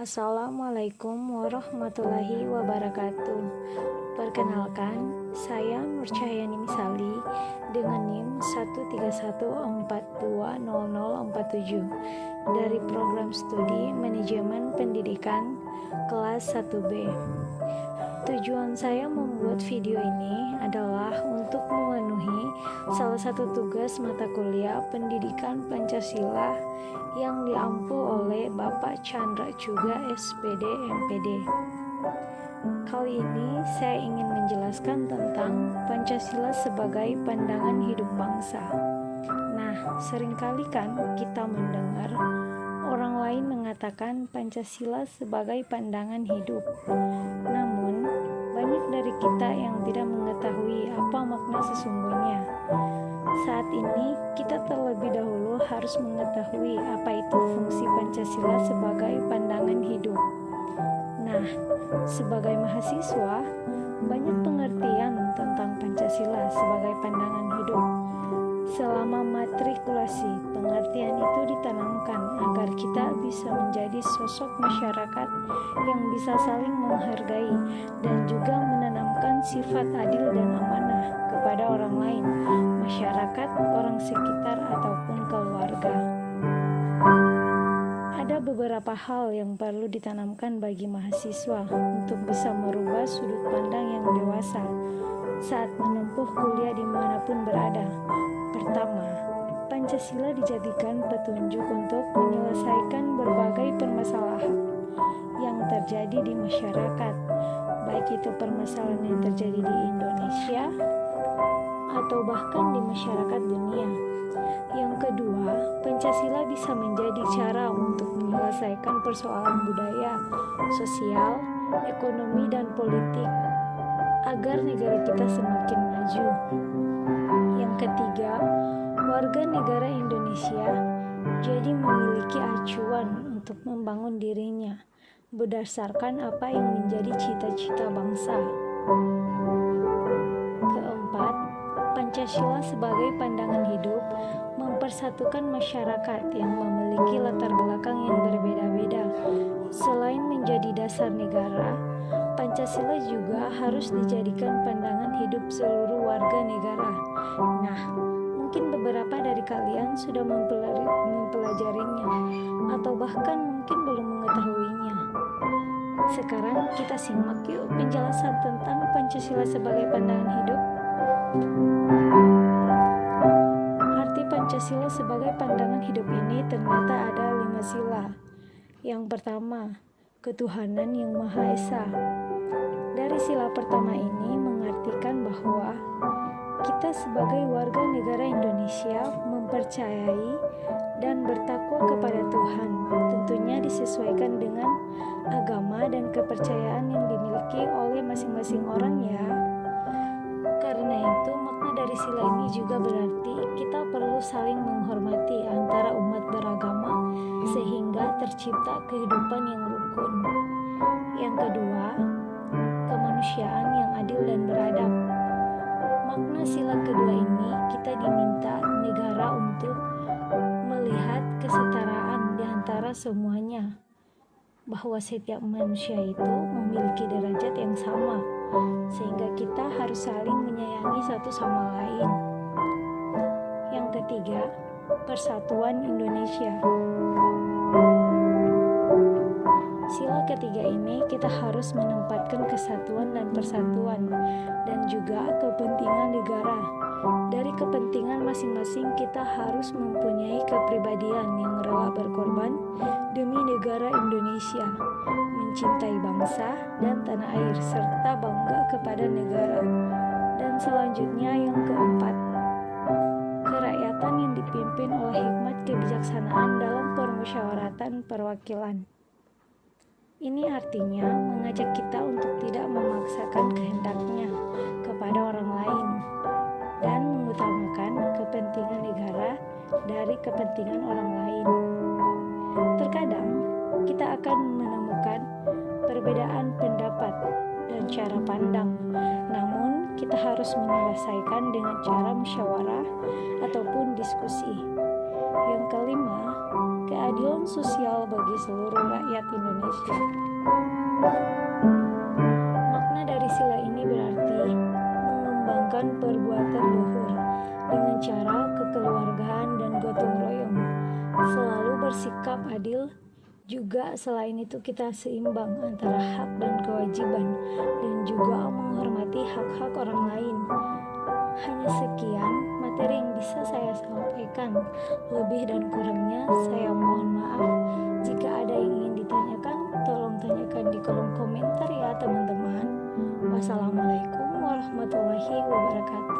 Assalamualaikum warahmatullahi wabarakatuh. Perkenalkan, saya Nur Cahyani Misali dengan NIM 131420047 dari program studi Manajemen Pendidikan kelas 1B. Tujuan saya membuat video ini adalah untuk memenuhi salah satu tugas mata kuliah Pendidikan Pancasila yang diampu oleh Bapak Chandra Chuga SPD MPD. Kali ini saya ingin menjelaskan tentang Pancasila sebagai pandangan hidup bangsa. Nah, seringkali kan kita mendengar orang lain mengatakan Pancasila sebagai pandangan hidup. Namun, banyak dari kita yang tidak mengetahui apa makna sesungguhnya. Saat ini, kita terlebih dahulu harus mengetahui apa itu fungsi Pancasila sebagai pandangan hidup. Nah, sebagai mahasiswa, banyak pengertian tentang Pancasila sebagai pandangan hidup. Selama matrikulasi, pengertian itu ditanamkan agar kita bisa menjadi sosok masyarakat yang bisa saling menghargai dan juga menanamkan sifat adil dan amanah kepada orang lain, masyarakat, orang sekitar, ataupun keluarga. Ada beberapa hal yang perlu ditanamkan bagi mahasiswa untuk bisa merubah sudut pandang yang dewasa saat menempuh kuliah dimanapun berada. Pertama, Pancasila dijadikan petunjuk untuk menyelesaikan berbagai permasalahan yang terjadi di masyarakat, baik itu permasalahan yang terjadi di Indonesia atau bahkan di masyarakat dunia. Yang kedua, Pancasila bisa menjadi cara untuk menyelesaikan persoalan budaya, sosial, ekonomi, dan politik agar negara kita semakin maju. Yang ketiga, warga negara Indonesia jadi memiliki acuan untuk membangun dirinya berdasarkan apa yang menjadi cita-cita bangsa. Keempat, Pancasila sebagai pandangan hidup mempersatukan masyarakat yang memiliki latar belakang yang berbeda-beda. Selain menjadi dasar negara, Pancasila juga harus dijadikan pandangan hidup seluruh warga negara. Nah, mungkin beberapa dari kalian sudah mempelajarinya atau bahkan mungkin belum mengetahuinya. Sekarang kita simak yuk penjelasan tentang Pancasila sebagai pandangan hidup. Arti Pancasila sebagai pandangan hidup ini ternyata ada 5 sila. Yang pertama, ketuhanan yang Maha Esa. Dari sila pertama ini mengartikan bahwa kita sebagai warga negara Indonesia mempercayai dan bertakwa kepada Tuhan, tentunya disesuaikan dengan agama dan kepercayaan yang dimiliki oleh masing-masing orang ya. Karena itu, makna dari sila ini juga berarti kita perlu saling menghormati antara umat beragama sehingga tercipta kehidupan yang rukun. Yang kedua, kemanusiaan yang adil dan beradab. Makna sila kedua ini kita diminta negara untuk melihat kesetaraan di antara semuanya, bahwa setiap manusia itu memiliki derajat yang sama, sehingga kita harus saling menyayangi satu sama lain. Yang ketiga, persatuan Indonesia. Sila ketiga ini kita harus menempatkan kesatuan dan persatuan dan juga kepentingan negara. Dari kepentingan masing-masing kita harus mempunyai kepribadian yang rela berkorban demi negara Indonesia, mencintai bangsa dan tanah air serta bangga kepada negara. Dan selanjutnya yang keempat, kerakyatan yang dipimpin oleh hikmat kebijaksanaan dalam permusyawaratan perwakilan. Ini artinya mengajak kita untuk tidak memaksakan kehendaknya kepada orang lain dan mengutamakan kepentingan negara dari kepentingan orang lain. Terkadang kita akan menemukan perbedaan pendapat dan cara pandang, namun kita harus menyelesaikan dengan cara musyawarah ataupun diskusi. Yang kelima, keadilan sosial bagi seluruh rakyat Indonesia. Makna dari sila ini berarti mengembangkan perbuatan luhur dengan cara kekeluargaan dan gotong royong, selalu bersikap adil. Juga selain itu kita seimbang antara hak dan kewajiban, dan juga menghormati hak-hak orang lain. Hanya sekian materi yang bisa saya sampaikan. Lebih dan kurangnya saya mohon maaf. Jika ada yang ingin ditanyakan, tolong tanyakan di kolom komentar ya teman-teman. Wassalamualaikum warahmatullahi wabarakatuh.